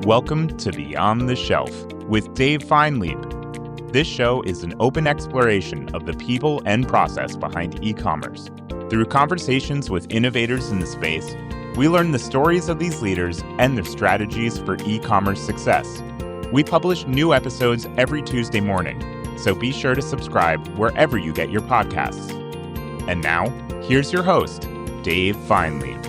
Welcome to Beyond the Shelf with Dave Feinlieb. This show is an open exploration of the people and process behind e-commerce. Through conversations with innovators in the space, we learn the stories of these leaders and their strategies for e-commerce success. We publish new episodes every Tuesday morning, so be sure to subscribe wherever you get your podcasts. And now, here's your host, Dave Feinlieb.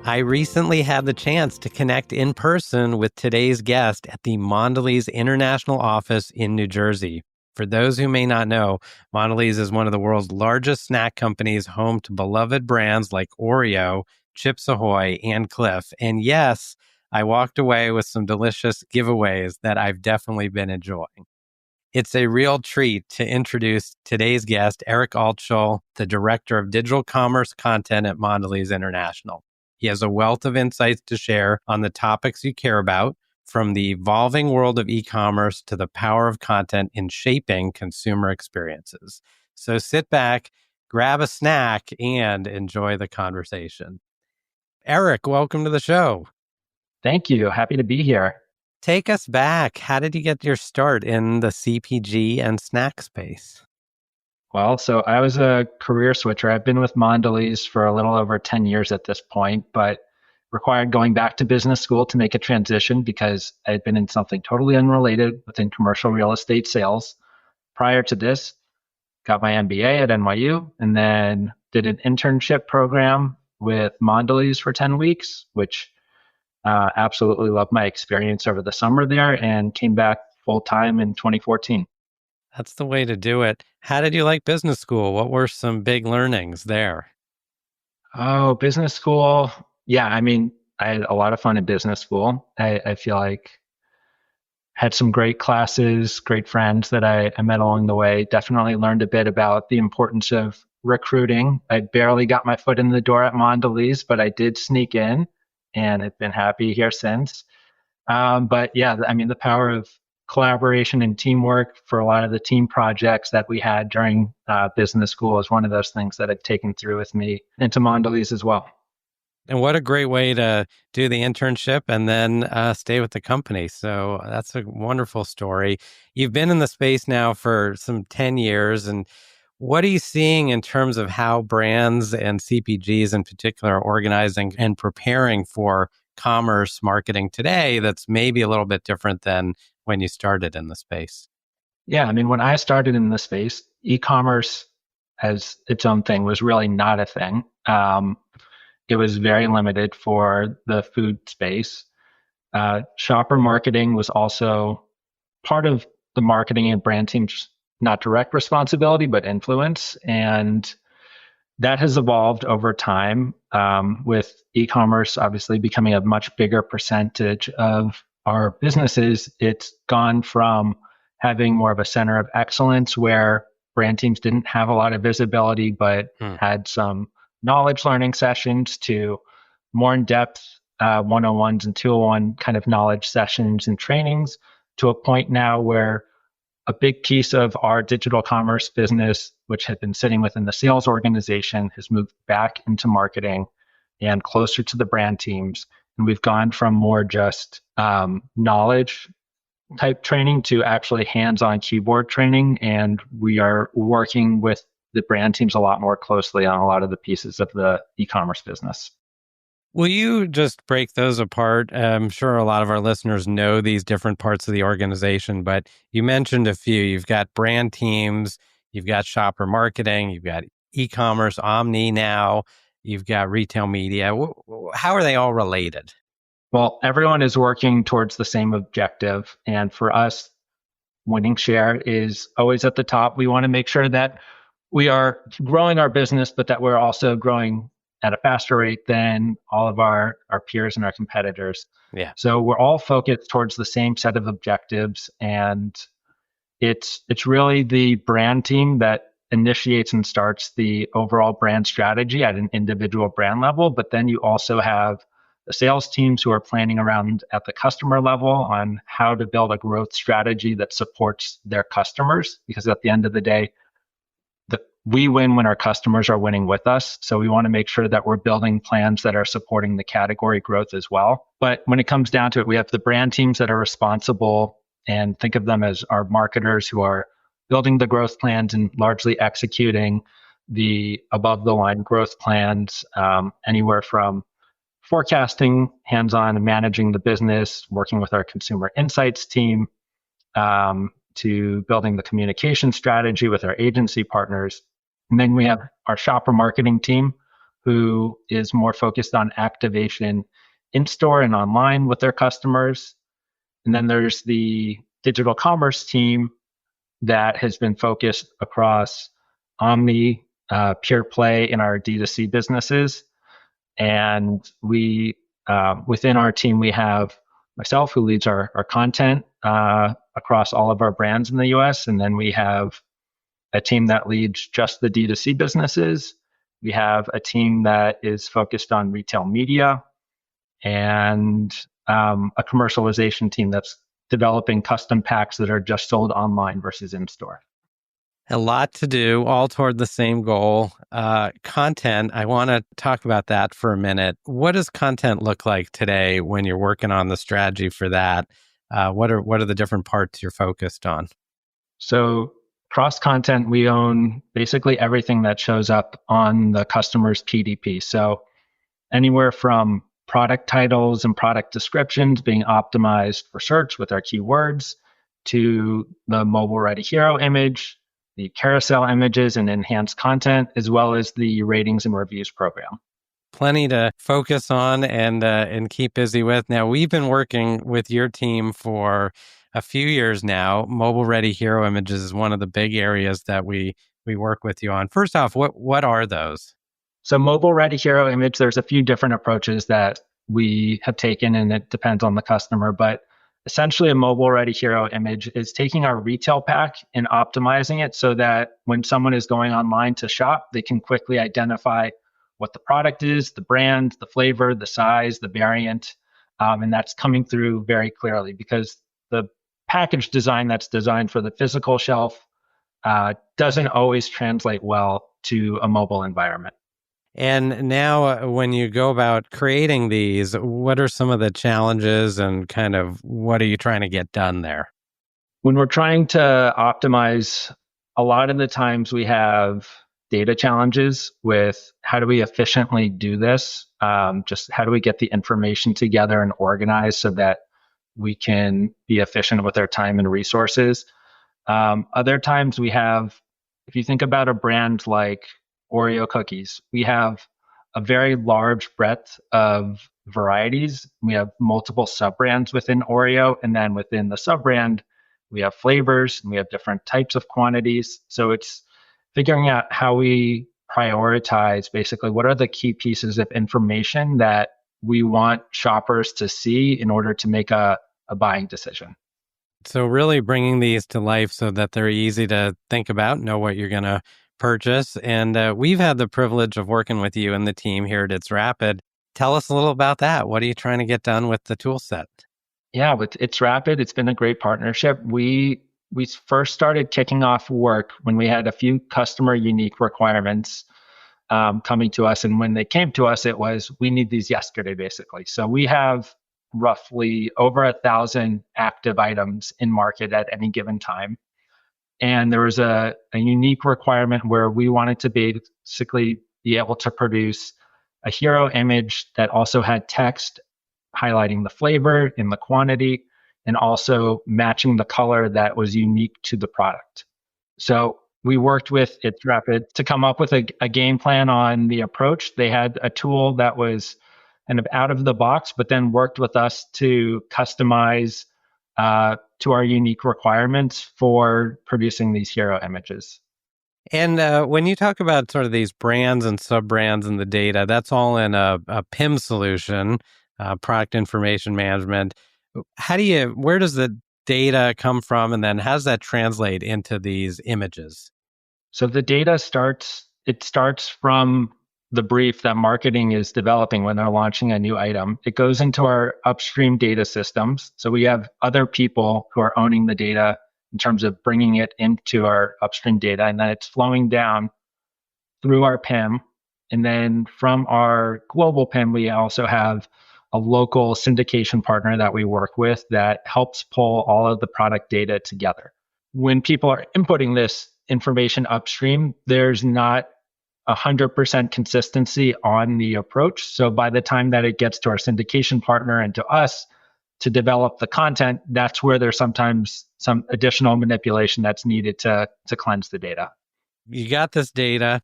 I recently had the chance to connect in person with today's guest at the Mondelēz International office in New Jersey. For those who may not know, Mondelēz is one of the world's largest snack companies, home to beloved brands like Oreo, Chips Ahoy, and Cliff. And yes, I walked away with some delicious giveaways that I've definitely been enjoying. It's a real treat to introduce today's guest, Eric Altschul, the Director of Digital Commerce Content at Mondelēz International. He has a wealth of insights to share on the topics you care about, from the evolving world of e-commerce to the power of content in shaping consumer experiences. So sit back, grab a snack, and enjoy the conversation. Eric, welcome to the show. Thank you. Happy to be here. Take us back. How did you get your start in the CPG and snack space? Well, so I was a career switcher. I've been with Mondelēz for a little over 10 years at this point, but required going back to business school to make a transition because I had been in something totally unrelated within commercial real estate sales. Prior to this, got my MBA at NYU and then did an internship program with Mondelēz for 10 weeks, which absolutely loved my experience over the summer there and came back full time in 2014. That's the way to do it. How did you like business school? What were some big learnings there? Oh, business school. Yeah, I had a lot of fun in business school. I feel like had some great classes, great friends that I met along the way. Definitely learned a bit about the importance of recruiting. I barely got my foot in the door at Mondelēz, but I did sneak in and I've been happy here since. But yeah, the power of collaboration and teamwork for a lot of the team projects that we had during business school is one of those things that I've taken through with me into Mondelēz as well. And what a great way to do the internship and then stay with the company. So that's a wonderful story. You've been in the space now for some 10 years. And what are you seeing in terms of how brands and CPGs in particular are organizing and preparing for commerce marketing today that's maybe a little bit different than when you started in the space? Yeah, when I started in the space, e-commerce as its own thing was really not a thing. It was very limited for the food space. Shopper marketing was also part of the marketing and brand team's not direct responsibility, but influence. And that has evolved over time with e-commerce obviously becoming a much bigger percentage of our businesses. It's gone from having more of a center of excellence where brand teams didn't have a lot of visibility, but had some knowledge learning sessions to more in-depth 101s and 201 kind of knowledge sessions and trainings, to a point now where a big piece of our digital commerce business, which had been sitting within the sales organization, has moved back into marketing and closer to the brand teams. And we've gone from more just knowledge type training to actually hands-on keyboard training. And we are working with the brand teams a lot more closely on a lot of the pieces of the e-commerce business. Will you just break those apart? I'm sure a lot of our listeners know these different parts of the organization, but you mentioned a few. You've got brand teams, you've got shopper marketing, you've got e-commerce, omni now, you've got retail media. How are they all related? Well, everyone is working towards the same objective. And for us, winning share is always at the top. We want to make sure that we are growing our business, but that we're also growing at a faster rate than all of our peers and our competitors. Yeah. So we're all focused towards the same set of objectives. And it's really the brand team that initiates and starts the overall brand strategy at an individual brand level. But then you also have the sales teams who are planning around at the customer level on how to build a growth strategy that supports their customers. Because at the end of the day, we win when our customers are winning with us. So we want to make sure that we're building plans that are supporting the category growth as well. But when it comes down to it, we have the brand teams that are responsible, and think of them as our marketers who are building the growth plans and largely executing the above the line growth plans, anywhere from forecasting, hands-on, and managing the business, working with our consumer insights team, to building the communication strategy with our agency partners. And then we have our shopper marketing team, who is more focused on activation in-store and online with their customers. And then there's the digital commerce team that has been focused across omni, pure play in our D2C businesses. And we, within our team, we have myself, who leads our content across all of our brands in the US. And then we have a team that leads just the D2C businesses. We have a team that is focused on retail media, and a commercialization team that's developing custom packs that are just sold online versus in-store. A lot to do, all toward the same goal. Content, I want to talk about that for a minute. What does content look like today when you're working on the strategy for that? What are the different parts you're focused on? So cross content, we own basically everything that shows up on the customer's PDP. So anywhere from product titles and product descriptions being optimized for search with our keywords, to the mobile ready hero image, the carousel images and enhanced content, as well as the ratings and reviews program. Plenty to focus on and keep busy with. Now, we've been working with your team for a few years now. Mobile ready hero images is one of the big areas that we work with you on. First off, what are those? So mobile ready hero image, there's a few different approaches that we have taken, and it depends on the customer. But essentially, a mobile ready hero image is taking our retail pack and optimizing it so that when someone is going online to shop, they can quickly identify what the product is, the brand, the flavor, the size, the variant, and that's coming through very clearly, because the package design that's designed for the physical shelf doesn't always translate well to a mobile environment. And now when you go about creating these, what are some of the challenges and kind of what are you trying to get done there? When we're trying to optimize, a lot of the times we have data challenges with how do we efficiently do this? Just how do we get the information together and organized so that we can be efficient with our time and resources? Other times we have, if you think about a brand like Oreo cookies, we have a very large breadth of varieties. We have multiple sub-brands within Oreo, and then within the sub-brand, we have flavors and we have different types of quantities. So it's figuring out how we prioritize basically what are the key pieces of information that we want shoppers to see in order to make a buying decision. So really bringing these to life so that they're easy to think about, know what you're going to purchase. And we've had the privilege of working with you and the team here at It's Rapid. Tell us a little about that. What are you trying to get done with the tool set? Yeah, with It's Rapid, it's been a great partnership. We first started kicking off work when we had a few customer unique requirements coming to us. And when they came to us, it was, we need these yesterday, basically. So we have roughly over 1,000 active items in market at any given time. And there was a unique requirement where we wanted to basically be able to produce a hero image that also had text highlighting the flavor and the quantity, and also matching the color that was unique to the product. So we worked with It's Rapid to come up with a game plan on the approach. They had a tool that was kind of out of the box, but then worked with us to customize to our unique requirements for producing these hero images. And when you talk about sort of these brands and sub-brands and the data, that's all in a PIM solution, product information management. Where does the data come from, and then how does that translate into these images? So the data starts from the brief that marketing is developing when they're launching a new item. It goes into our upstream data systems. So we have other people who are owning the data in terms of bringing it into our upstream data, and then it's flowing down through our PIM. And then from our global PIM, we also have a local syndication partner that we work with that helps pull all of the product data together. When people are inputting this information upstream, there's not 100% consistency on the approach. So by the time that it gets to our syndication partner and to us to develop the content, that's where there's sometimes some additional manipulation that's needed to cleanse the data. You got this data,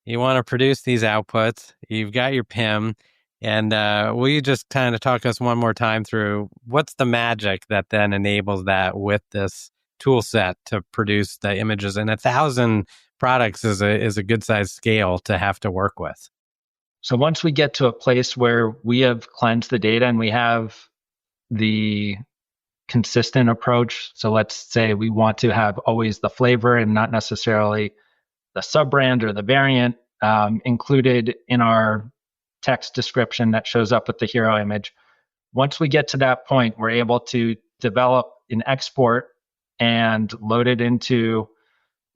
you want to produce these outputs, you've got your PIM, and will you just kind of talk us one more time through what's the magic that then enables that with this tool set to produce the images? And 1,000 products is a good size scale to have to work with. So once we get to a place where we have cleansed the data and we have the consistent approach, so let's say we want to have always the flavor and not necessarily the sub-brand or the variant included in our text description that shows up with the hero image. Once we get to that point, we're able to develop an export and load it into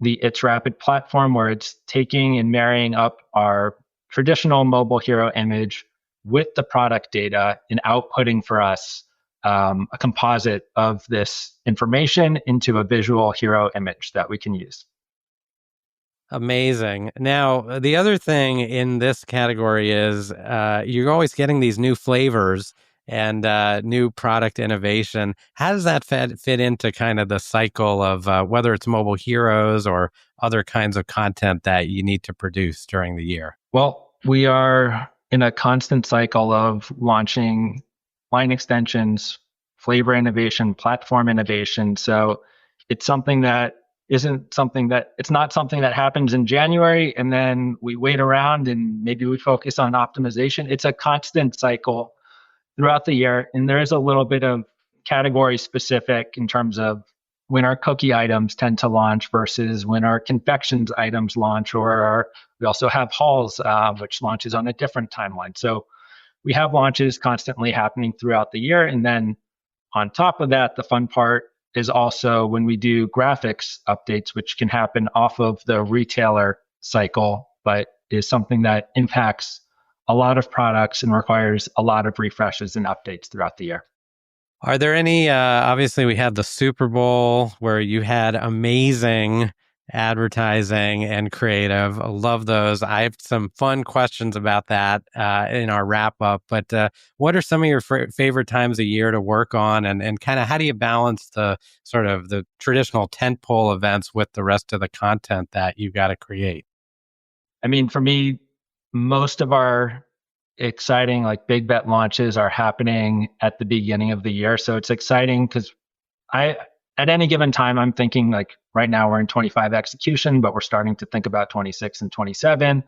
the It's Rapid platform, where it's taking and marrying up our traditional mobile hero image with the product data and outputting for us a composite of this information into a visual hero image that we can use. Amazing. Now, the other thing in this category is you're always getting these new flavors and new product innovation. How does that fit into kind of the cycle of whether it's mobile heroes or other kinds of content that you need to produce during the year? Well, we are in a constant cycle of launching line extensions, flavor innovation, platform innovation. So it's something that it's not something that happens in January and then we wait around and maybe we focus on optimization. It's a constant cycle throughout the year. And there is a little bit of category specific in terms of when our cookie items tend to launch versus when our confections items launch, we also have Halls, which launches on a different timeline. So we have launches constantly happening throughout the year. And then on top of that, the fun part is also when we do graphics updates, which can happen off of the retailer cycle, but is something that impacts a lot of products and requires a lot of refreshes and updates throughout the year. Are there any, obviously we had the Super Bowl where you had amazing advertising and creative. I love those. I have some fun questions about that in our wrap up, but what are some of your favorite times of year to work on and kind of how do you balance the sort of the traditional tentpole events with the rest of the content that you got to create? I mean, for me, most of our exciting like big bet launches are happening at the beginning of the year. So it's exciting because at any given time, I'm thinking like right now we're in 25 execution, but we're starting to think about 26 and 27.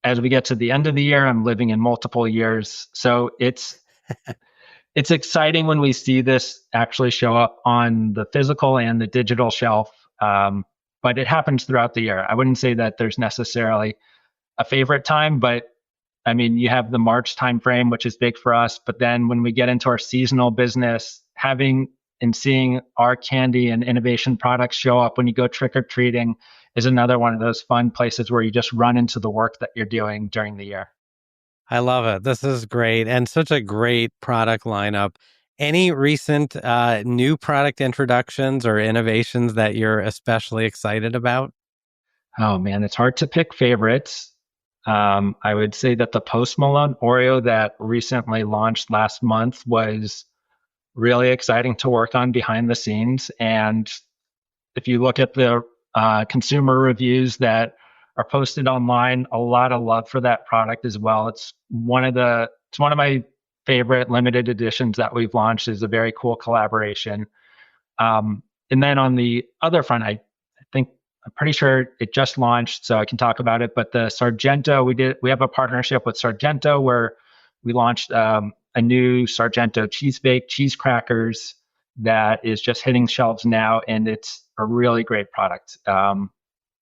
As we get to the end of the year, I'm living in multiple years. So it's exciting when we see this actually show up on the physical and the digital shelf. But it happens throughout the year. I wouldn't say that there's necessarily a favorite time, but I mean, you have the March timeframe, which is big for us. But then when we get into our seasonal business, having and seeing our candy and innovation products show up when you go trick-or-treating is another one of those fun places where you just run into the work that you're doing during the year. I love it. This is great and such a great product lineup. Any recent new product introductions or innovations that you're especially excited about? Oh man, it's hard to pick favorites. I would say that the Post Malone Oreo that recently launched last month was really exciting to work on behind the scenes. And if you look at the consumer reviews that are posted online, a lot of love for that product as well. It's one of my favorite limited editions that we've launched. Is a very cool collaboration. And then on the other front, I'm pretty sure it just launched, so I can talk about it. But the Sargento, we have a partnership with Sargento where we launched a new Sargento cheese bake cheese crackers that is just hitting shelves now, and it's a really great product.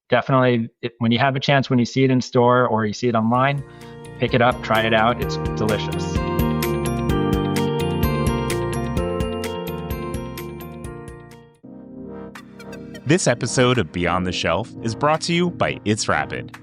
Definitely, when you have a chance, when you see it in store or you see it online, pick it up, try it out. It's delicious. This episode of Beyond the Shelf is brought to you by It's Rapid.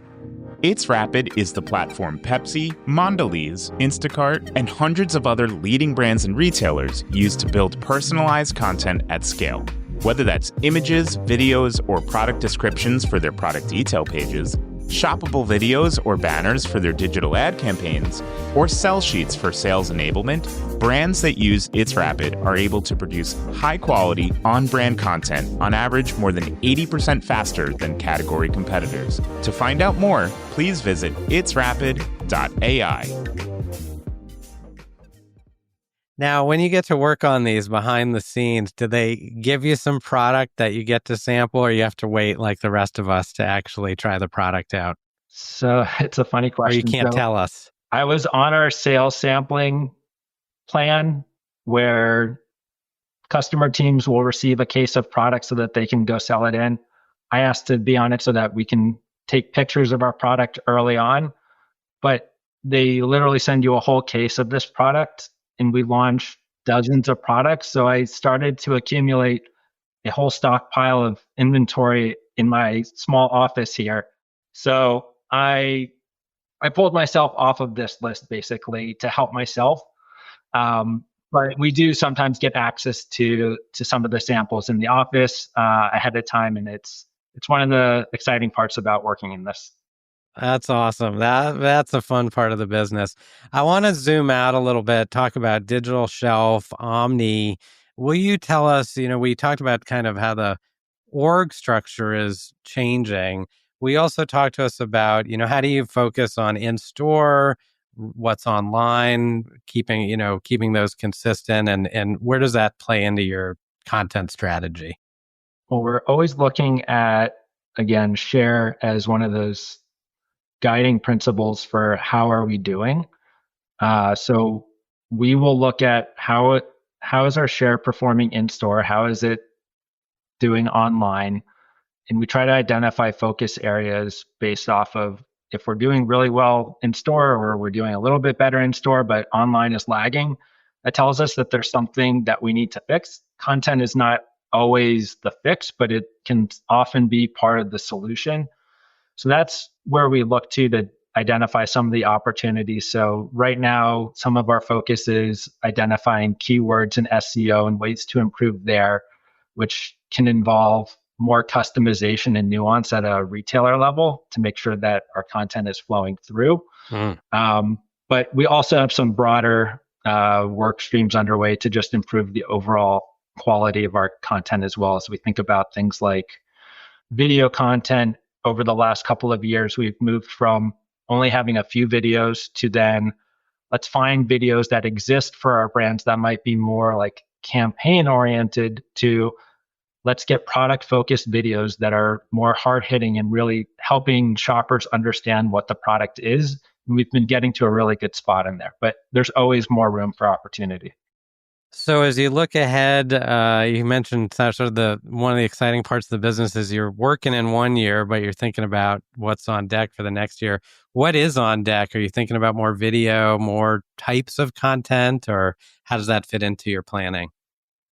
It's Rapid is the platform Pepsi, Mondelēz, Instacart, and hundreds of other leading brands and retailers use to build personalized content at scale. Whether that's images, videos, or product descriptions for their product detail pages, shoppable videos or banners for their digital ad campaigns, or sell sheets for sales enablement, brands that use It's Rapid are able to produce high-quality, on-brand content on average more than 80% faster than category competitors. To find out more, please visit itsrapid.ai. Now, when you get to work on these behind the scenes, do they give you some product that you get to sample, or you have to wait like the rest of us to actually try the product out? So it's a funny question. Or you can't tell us. I was on our sales sampling plan where customer teams will receive a case of product so that they can go sell it in. I asked to be on it so that we can take pictures of our product early on, but they literally send you a whole case of this product, and we launch dozens of products. So I started to accumulate a whole stockpile of inventory in my small office here. So I pulled myself off of this list basically to help myself. But we do sometimes get access to some of the samples in the office ahead of time, and it's one of the exciting parts about working in this. That's awesome. That's a fun part of the business. I want to zoom out a little bit, talk about digital shelf, omni. Will you tell us, we talked about kind of how the org structure is changing. We also talked to us about, how do you focus on in-store, what's online, keeping those consistent, and where does that play into your content strategy? Well, we're always looking at, again, share as one of those guiding principles for how are we doing. So we will look at how is our share performing in store, how is it doing online, and we try to identify focus areas based off of if we're doing really well in store or we're doing a little bit better in store, but online is lagging. That tells us that there's something that we need to fix. Content is not always the fix, but it can often be part of the solution. So that's where we look to identify some of the opportunities. So right now, some of our focus is identifying keywords in SEO and ways to improve there, which can involve more customization and nuance at a retailer level to make sure that our content is flowing through. But we also have some broader work streams underway to just improve the overall quality of our content as well. As we think about things like video content, over the last couple of years, we've moved from only having a few videos to then let's find videos that exist for our brands that might be more like campaign oriented to let's get product focused videos that are more hard hitting and really helping shoppers understand what the product is. And we've been getting to a really good spot in there, but there's always more room for opportunity. So as you look ahead, you mentioned sort of one of the exciting parts of the business is you're working in one year, but you're thinking about what's on deck for the next year. What is on deck? Are you thinking about more video, more types of content, or how does that fit into your planning?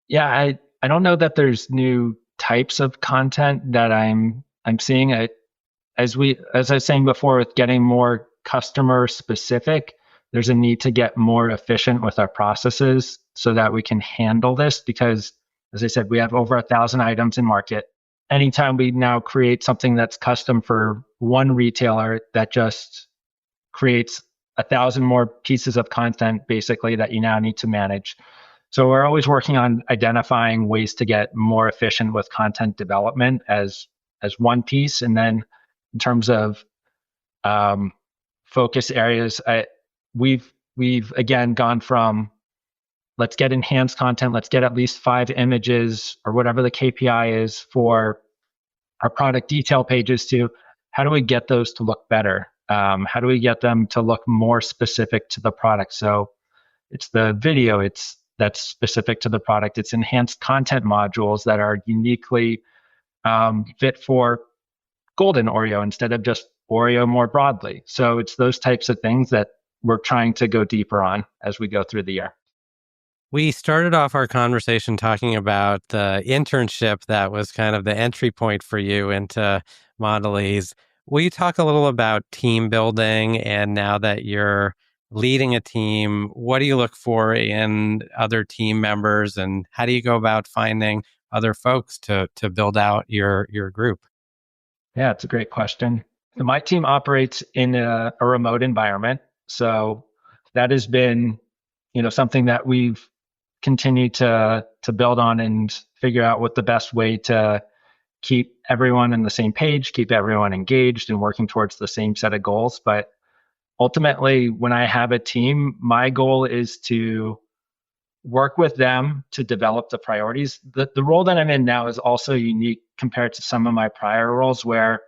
Yeah, I don't know that there's new types of content that I'm seeing. As I was saying before, with getting more customer specific, there's a need to get more efficient with our processes so that we can handle this because, as I said, we have over 1,000 items in market. Anytime we now create something that's custom for one retailer, that just creates 1,000 more pieces of content, basically, that you now need to manage. So we're always working on identifying ways to get more efficient with content development as one piece. And then in terms of focus areas, we've again gone from let's get enhanced content, let's get at least 5 images or whatever the KPI is for our product detail pages to how do we get those to look better? How do we get them to look more specific to the product? So it's the video, that's specific to the product. It's enhanced content modules that are uniquely fit for Golden Oreo instead of just Oreo more broadly. So it's those types of things that we're trying to go deeper on as we go through the year. We started off our conversation talking about the internship that was kind of the entry point for you into Mondelēz. Will you talk a little about team building? And now that you're leading a team, what do you look for in other team members, and how do you go about finding other folks to build out your group? Yeah, it's a great question. So my team operates in a remote environment. So that has been, something that we've continued to build on and figure out what the best way to keep everyone on the same page, keep everyone engaged and working towards the same set of goals. But ultimately, when I have a team, my goal is to work with them to develop the priorities. The role that I'm in now is also unique compared to some of my prior roles where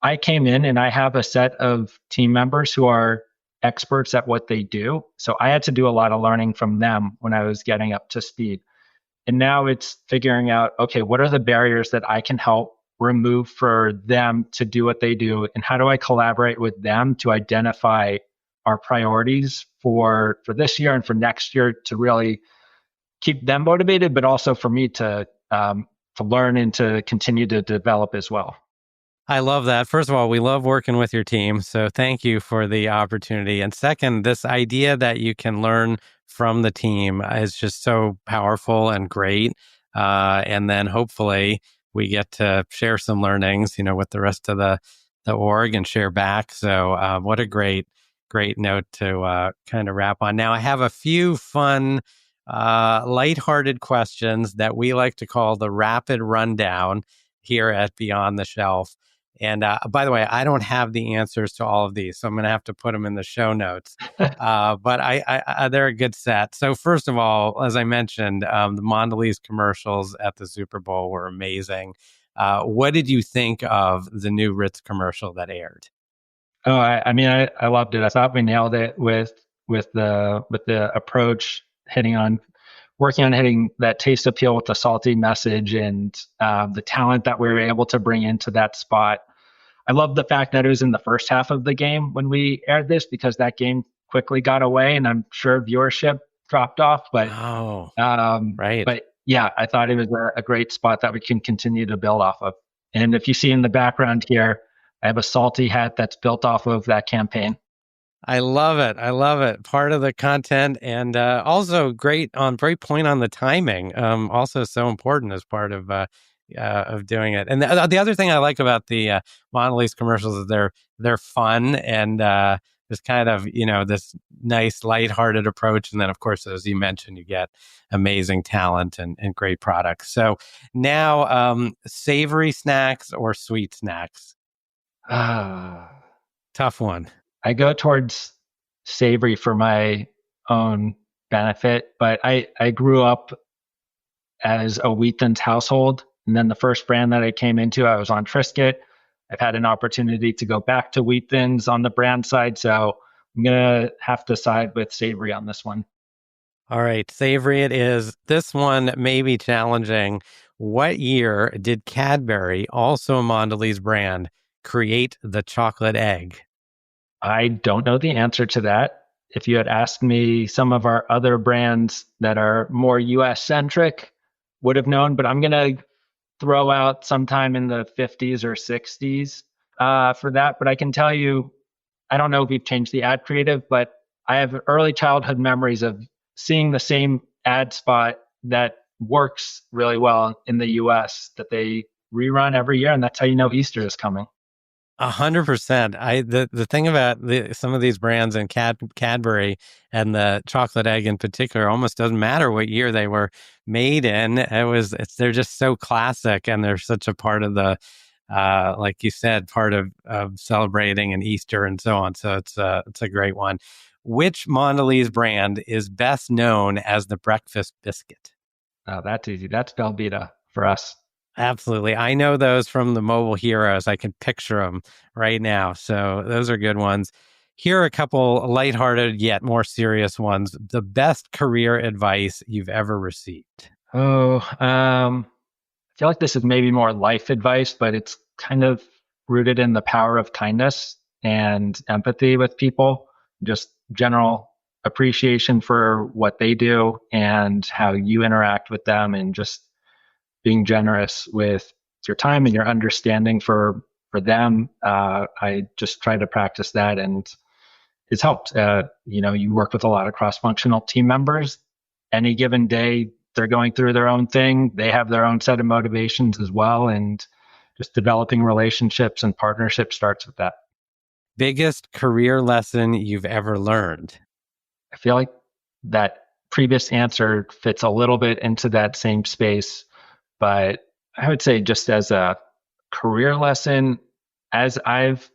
I came in and I have a set of team members who are experts at what they do. So I had to do a lot of learning from them when I was getting up to speed. And now it's figuring out, okay, what are the barriers that I can help remove for them to do what they do? And how do I collaborate with them to identify our priorities for this year and for next year to really keep them motivated, but also for me to learn and to continue to develop as well. I love that. First of all, we love working with your team. So thank you for the opportunity. And second, this idea that you can learn from the team is just so powerful and great. And then hopefully we get to share some learnings, with the rest of the org and share back. So what a great note to kind of wrap on. Now, I have a few fun, lighthearted questions that we like to call the rapid rundown here at Beyond the Shelf. And by the way, I don't have the answers to all of these, so I'm going to have to put them in the show notes. But they're a good set. So first of all, as I mentioned, the Mondelēz commercials at the Super Bowl were amazing. What did you think of the new Ritz commercial that aired? Oh, I loved it. I thought we nailed it with the approach, working on hitting that taste appeal with the salty message and the talent that we were able to bring into that spot. I love the fact that it was in the first half of the game when we aired this because that game quickly got away and I'm sure viewership dropped off. But right. But yeah, I thought it was a great spot that we can continue to build off of. And if you see in the background here, I have a salty hat that's built off of that campaign. I love it. Part of the content and also great point on the timing. Also so important as part of doing it. And the other thing I like about the Mondelēz commercials is they're fun and this kind of, this nice lighthearted approach. And then, of course, as you mentioned, you get amazing talent and great products. So now savory snacks or sweet snacks? Tough one. I go towards savory for my own benefit, but I grew up as a Wheat Thins household. And then the first brand that I came into, I was on Triscuit. I've had an opportunity to go back to Wheat Thins on the brand side. So I'm going to have to side with savory on this one. All right, savory it is. This one may be challenging. What year did Cadbury, also a Mondelēz brand, create the chocolate egg? I don't know the answer to that. If you had asked me some of our other brands that are more US centric, would have known, but I'm going to throw out sometime in the 50s or 60s for that. But I can tell you, I don't know if we've changed the ad creative, but I have early childhood memories of seeing the same ad spot that works really well in the US that they rerun every year. And that's how you know Easter is coming. 100%. The thing about some of these brands and Cadbury and the chocolate egg in particular almost doesn't matter what year they were made in. They're just so classic and they're such a part of the like you said, part of celebrating and Easter and so on. So it's a great one. Which Mondelēz brand is best known as the breakfast biscuit? Oh, that's easy. That's Velveeta for us. Absolutely. I know those from the Mobile Heroes. I can picture them right now. So those are good ones. Here are a couple lighthearted yet more serious ones. The best career advice you've ever received. I feel like this is maybe more life advice, but it's kind of rooted in the power of kindness and empathy with people, just general appreciation for what they do and how you interact with them, and just being generous with your time and your understanding for for them, I just try to practice that, and it's helped. You work with a lot of cross-functional team members. Any given day, they're going through their own thing. They have their own set of motivations as well. And just developing relationships and partnerships starts with that. Biggest career lesson you've ever learned? I feel like that previous answer fits a little bit into that same space, but I would say just as a career lesson, as I've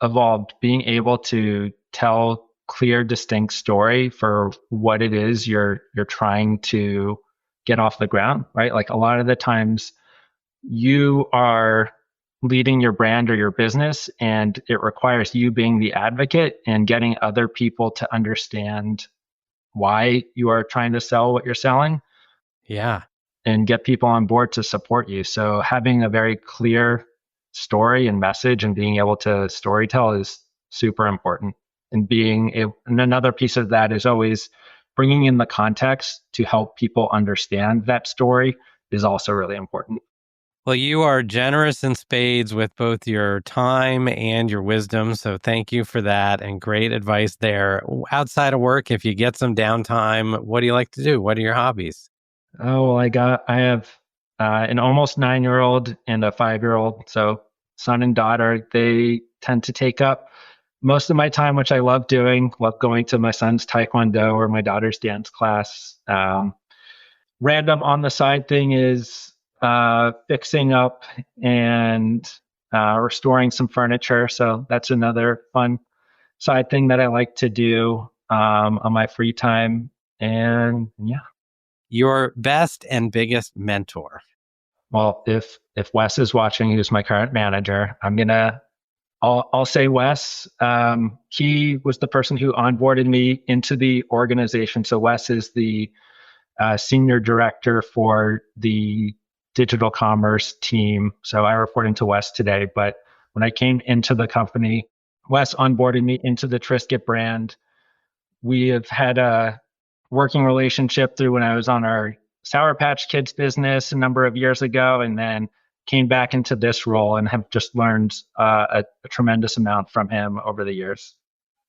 evolved, being able to tell clear, distinct story for what it is you're trying to get off the ground, right? Like a lot of the times you are leading your brand or your business, and it requires you being the advocate and getting other people to understand why you are trying to sell what you're selling. Yeah. And get people on board to support you. So having a very clear story and message and being able to storytell is super important. And and another piece of that is always bringing in the context to help people understand that story is also really important. Well, you are generous in spades with both your time and your wisdom. So thank you for that, and great advice there. Outside of work, if you get some downtime, what do you like to do? What are your hobbies? Oh, well, I have an almost 9-year-old and a 5-year-old. So son and daughter, they tend to take up most of my time, which I love doing. Love going to my son's taekwondo or my daughter's dance class. Random on the side thing is fixing up and restoring some furniture. So that's another fun side thing that I like to do on my free time. And yeah. Your best and biggest mentor? Well, if Wes is watching, who's my current manager, I'll say Wes. He was the person who onboarded me into the organization. So Wes is the senior director for the digital commerce team. So I report into Wes today. But when I came into the company, Wes onboarded me into the Triscuit brand. We have had a working relationship through when I was on our Sour Patch Kids business a number of years ago, and then came back into this role and have just learned a tremendous amount from him over the years.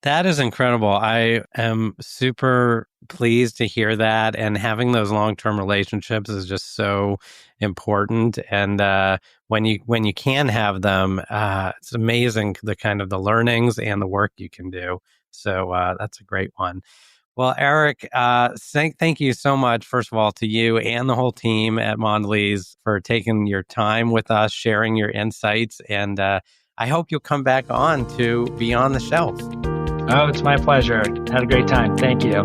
That is incredible. I am super pleased to hear that, and having those long-term relationships is just so important. And when you can have them, it's amazing the kind of the learnings and the work you can do. So that's a great one. Well, Eric, thank you so much, first of all, to you and the whole team at Mondelēz for taking your time with us, sharing your insights, and I hope you'll come back on to Beyond the Shelf. Oh, it's my pleasure. Had a great time. Thank you.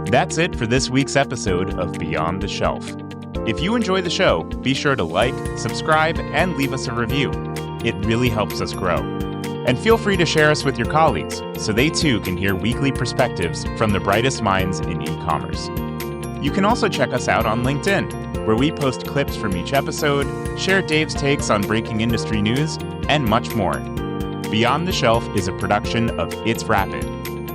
That's it for this week's episode of Beyond the Shelf. If you enjoy the show, be sure to like, subscribe, and leave us a review. It really helps us grow. And feel free to share us with your colleagues so they too can hear weekly perspectives from the brightest minds in e-commerce. You can also check us out on LinkedIn, where we post clips from each episode, share Dave's takes on breaking industry news, and much more. Beyond the Shelf is a production of It's Rapid.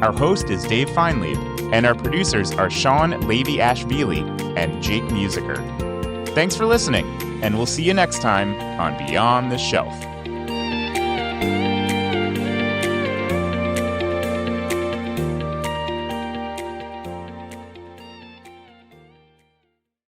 Our host is Dave Feinlieb, and our producers are Sean Levy-Ashvili and Jake Musiker. Thanks for listening, and we'll see you next time on Beyond the Shelf.